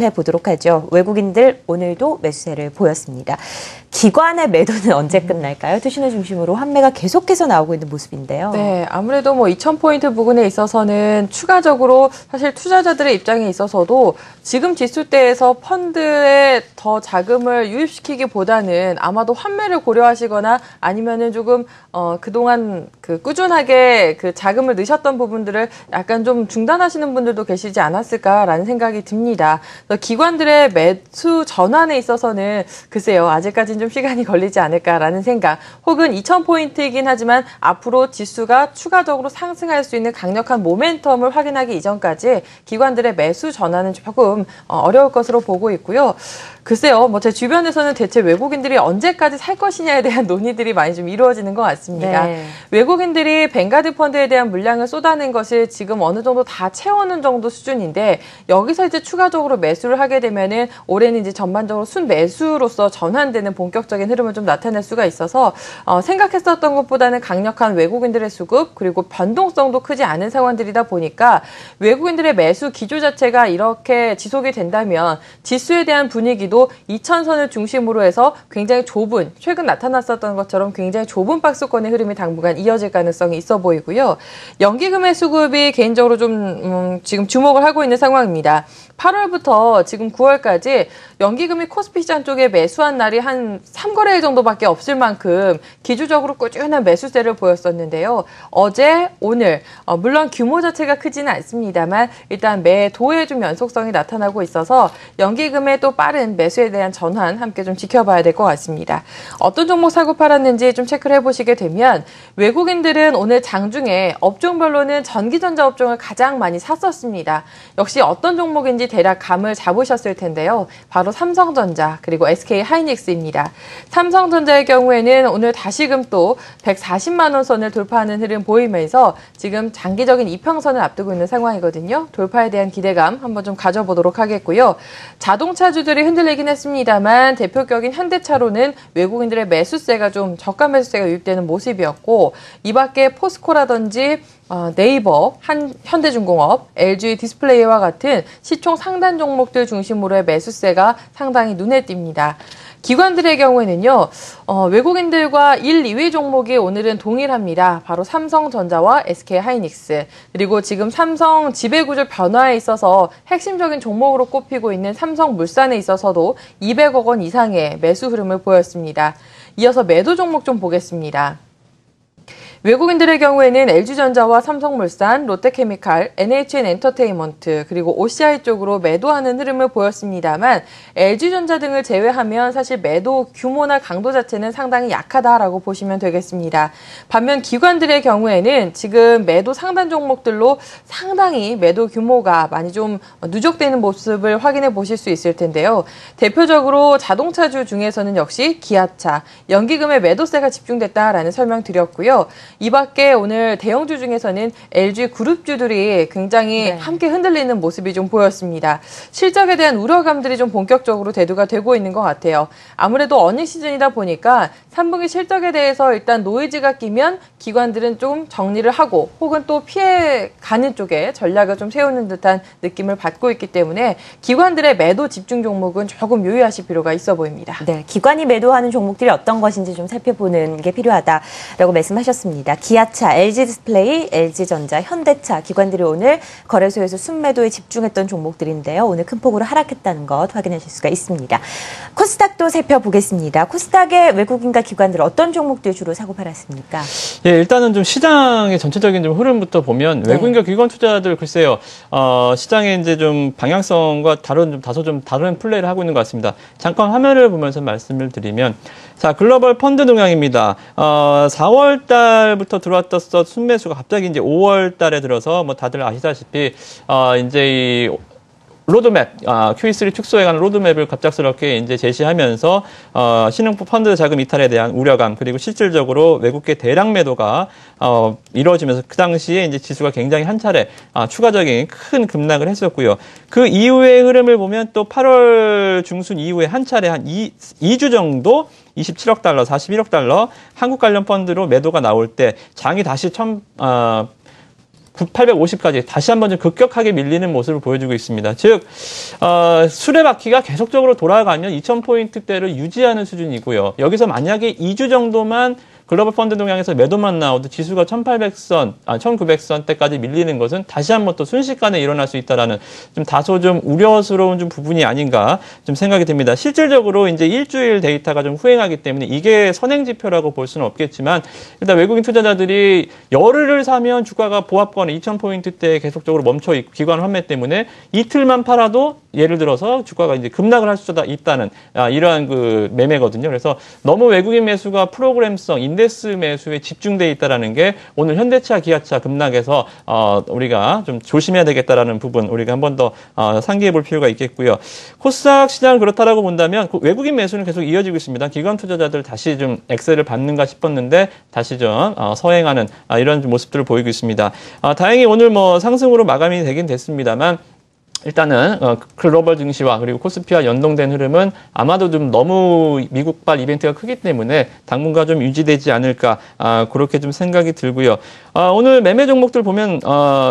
해보도록 하죠. 외국인들 오늘도 매수세를 보였습니다. 기관의 매도는 언제 끝날까요? 투신을 중심으로 환매가 계속해서 나오고 있는 모습인데요. 네, 아무래도 뭐 2,000포인트 부근에 있어서는 추가적으로 사실 투자자들의 입장에 있어서도 지금 지수대에서 펀드에 더 자금을 유입시키기보다는 아마도 환매를 고려하시거나 아니면은 조금 그동안 꾸준하게 자금을 넣으셨던 부분들을 약간 좀 중단하시는 분들도 계시지 않았을까라는 생각이 듭니다. 그래서 기관들의 매수 전환에 있어서는 글쎄요, 아직까지는 좀 시간이 걸리지 않을까라는 생각, 혹은 2,000포인트이긴 하지만 앞으로 지수가 추가적으로 상승할 수 있는 강력한 모멘텀을 확인하기 이전까지 기관들의 매수 전환은 조금 어려울 것으로 보고 있고요. 글쎄요, 뭐 제 주변에서는 대체 외국인들이 언제까지 살 것이냐에 대한 논의들이 많이 좀 이루어지는 것 같습니다. 네. 외국인들이 뱅가드 펀드에 대한 물량을 쏟아낸 것을 지금 어느 정도 다 채워놓은 정도 수준인데, 여기서 이제 추가적으로 매수를 하게 되면은 올해는 이제 전반적으로 순매수로서 전환되는 본격적인 흐름을 좀 나타낼 수가 있어서 생각했었던 것보다는 강력한 외국인들의 수급, 그리고 변동성도 크지 않은 상황들이다 보니까 외국인들의 매수 기조 자체가 이렇게 지속이 된다면 지수에 대한 분위기도 2,000선을 중심으로 해서 굉장히 좁은, 최근 나타났었던 것처럼 굉장히 좁은 박스권의 흐름이 당분간 이어질 가능성이 있어 보이고요. 연기금의 수급이 개인적으로 좀 지금 주목을 하고 있는 상황입니다. 8월부터 지금 9월까지 연기금이 코스피 시장 쪽에 매수한 날이 한 3거래일 정도밖에 없을 만큼 기주적으로 꾸준한 매수세를 보였었는데요. 어제, 오늘 물론 규모 자체가 크지는 않습니다만 일단 매도에 좀 연속성이 나타나고 있어서 연기금의 또 빠른 매수에 대한 전환 함께 좀 지켜봐야 될 것 같습니다. 어떤 종목 사고 팔았는지 좀 체크를 해보시게 되면 외국인들은 오늘 장중에 업종별로는 전기전자 업종을 가장 많이 샀었습니다. 역시 어떤 종목인지 대략 감을 잡으셨을 텐데요. 바로 삼성전자 그리고 SK하이닉스입니다. 삼성전자의 경우에는 오늘 다시금 또 140만 원 선을 돌파하는 흐름 보이면서 지금 장기적인 이평선을 앞두고 있는 상황이거든요. 돌파에 대한 기대감 한번 좀 가져보도록 하겠고요. 자동차주들이 흔들리긴 했습니다만 대표격인 현대차로는 외국인들의 매수세가 좀 저가 매수세가 유입되는 모습이었고, 이 밖에 포스코라든지 네이버, 현대중공업, LG 디스플레이와 같은 시총 상단 종목들 중심으로의 매수세가 상당히 눈에 띕니다. 기관들의 경우에는요, 외국인들과 1, 2위 종목이 오늘은 동일합니다. 바로 삼성전자와 SK하이닉스, 그리고 지금 삼성 지배구조 변화에 있어서 핵심적인 종목으로 꼽히고 있는 삼성물산에 있어서도 200억 원 이상의 매수 흐름을 보였습니다. 이어서 매도 종목 좀 보겠습니다. 외국인들의 경우에는 LG전자와 삼성물산, 롯데케미칼, NHN엔터테인먼트, 그리고 OCI 쪽으로 매도하는 흐름을 보였습니다만 LG전자 등을 제외하면 사실 매도 규모나 강도 자체는 상당히 약하다라고 보시면 되겠습니다. 반면 기관들의 경우에는 지금 매도 상단 종목들로 상당히 매도 규모가 많이 좀 누적되는 모습을 확인해 보실 수 있을 텐데요. 대표적으로 자동차주 중에서는 역시 기아차, 연기금의 매도세가 집중됐다라는 설명 드렸고요. 이 밖에 오늘 대형주 중에서는 LG 그룹주들이 굉장히 함께 흔들리는 모습이 좀 보였습니다. 실적에 대한 우려감들이 좀 본격적으로 대두가 되고 있는 것 같아요. 아무래도 어닝 시즌이다 보니까 3분기 실적에 대해서 일단 노이즈가 끼면 기관들은 좀 정리를 하고 혹은 또 피해가는 쪽에 전략을 좀 세우는 듯한 느낌을 받고 있기 때문에 기관들의 매도 집중 종목은 조금 유의하실 필요가 있어 보입니다. 네, 기관이 매도하는 종목들이 어떤 것인지 좀 살펴보는 게 필요하다라고 말씀하셨습니다. 기아차, LG디스플레이, LG전자, 현대차 기관들이 오늘 거래소에서 순매도에 집중했던 종목들인데요. 오늘 큰 폭으로 하락했다는 것 확인하실 수가 있습니다. 코스닥도 살펴보겠습니다. 코스닥의 외국인과 기관들 어떤 종목들 주로 사고 팔았습니까? 예, 일단은 좀 시장의 전체적인 좀 흐름부터 보면 외국인과 기관 투자들 글쎄요, 시장의 이제 좀 방향성과 다소 좀 다른 플레이를 하고 있는 것 같습니다. 잠깐 화면을 보면서 말씀을 드리면, 자, 글로벌 펀드 동향입니다. 4월 달부터 들어왔던 순매수가 갑자기 이제 5월 달에 들어서 뭐 다들 아시다시피, 이제 이 로드맵, QE3 축소에 관한 로드맵을 갑작스럽게 이제 제시하면서, 신흥 펀드 자금 이탈에 대한 우려감, 그리고 실질적으로 외국계 대량 매도가, 이루어지면서 그 당시에 이제 지수가 굉장히 한 차례, 추가적인 큰 급락을 했었고요. 그 이후의 흐름을 보면 또 8월 중순 이후에 한 차례 한 2주 정도 27억 달러, 41억 달러 한국 관련 펀드로 매도가 나올 때 장이 다시 850까지 다시 한번 좀 급격하게 밀리는 모습을 보여주고 있습니다. 즉 수레바퀴가 계속적으로 돌아가면 2000포인트대를 유지하는 수준이고요. 여기서 만약에 2주 정도만 글로벌 펀드 동향에서 매도만 나오도 지수가 1800선, 1900선대까지 밀리는 것은 다시 한번 또 순식간에 일어날 수 있다라는 좀 다소 좀 우려스러운 좀 부분이 아닌가 좀 생각이 듭니다. 실질적으로 이제 일주일 데이터가 좀 후행하기 때문에 이게 선행 지표라고 볼 수는 없겠지만 일단 외국인 투자자들이 열흘을 사면 주가가 보합권에 2000포인트대에 계속적으로 멈춰 있고 기관 환매 때문에 이틀만 팔아도 예를 들어서 주가가 이제 급락을 할 수가 있다는 이러한 그 매매거든요. 그래서 너무 외국인 매수가 프로그램성, 인덱스 매수에 집중돼 있다라는 게 오늘 현대차, 기아차 급락에서 우리가 좀 조심해야 되겠다라는 부분 우리가 한 번 더 상기해 볼 필요가 있겠고요. 코스닥 시장을 그렇다라고 본다면 외국인 매수는 계속 이어지고 있습니다. 기관 투자자들 다시 좀 엑셀을 받는가 싶었는데 다시 좀 서행하는 이런 모습들을 보이고 있습니다. 다행히 오늘 뭐 상승으로 마감이 되긴 됐습니다만 일단은 글로벌 증시와 그리고 코스피와 연동된 흐름은 아마도 좀 너무 미국발 이벤트가 크기 때문에 당분간 좀 유지되지 않을까 그렇게 좀 생각이 들고요. 오늘 매매 종목들 보면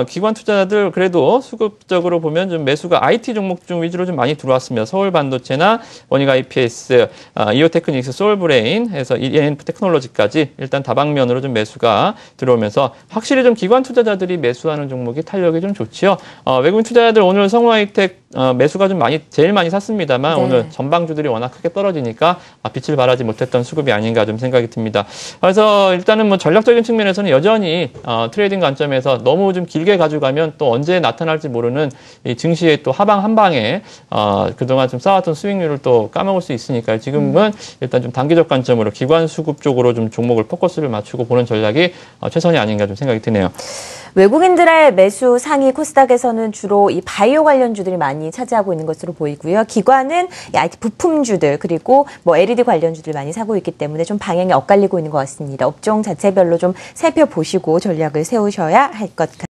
기관 투자자들 그래도 수급적으로 보면 좀 매수가 IT 종목 중 위주로 좀 많이 들어왔습니다. 서울반도체나 원익 IPS, 이오테크닉스, 소울브레인 해서 EN 테크놀로지까지 일단 다방면으로 좀 매수가 들어오면서 확실히 좀 기관 투자자들이 매수하는 종목이 탄력이 좀 좋지요. 외국인 투자자들 오늘 성우하이텍 매수가 좀 제일 많이 샀습니다만 네. 오늘 전방주들이 워낙 크게 떨어지니까 빛을 발하지 못했던 수급이 아닌가 좀 생각이 듭니다. 그래서 일단은 뭐 전략적인 측면에서는 여전히 트레이딩 관점에서 너무 좀 길게 가져가면 또 언제 나타날지 모르는 이 증시의 또 하방 한 방에 그동안 좀 쌓았던 수익률을 또 까먹을 수 있으니까요. 지금은 일단 좀 단기적 관점으로 기관 수급 쪽으로 좀 종목을 포커스를 맞추고 보는 전략이 최선이 아닌가 좀 생각이 드네요. 외국인들의 매수 상위 코스닥에서는 주로 이 바이오 관련주들이 많이 차지하고 있는 것으로 보이고요. 기관은 이 IT 부품주들 그리고 뭐 LED 관련주들 많이 사고 있기 때문에 좀 방향이 엇갈리고 있는 것 같습니다. 업종 자체별로 좀 살펴보시고 전략을 세우셔야 할 것 같습니다.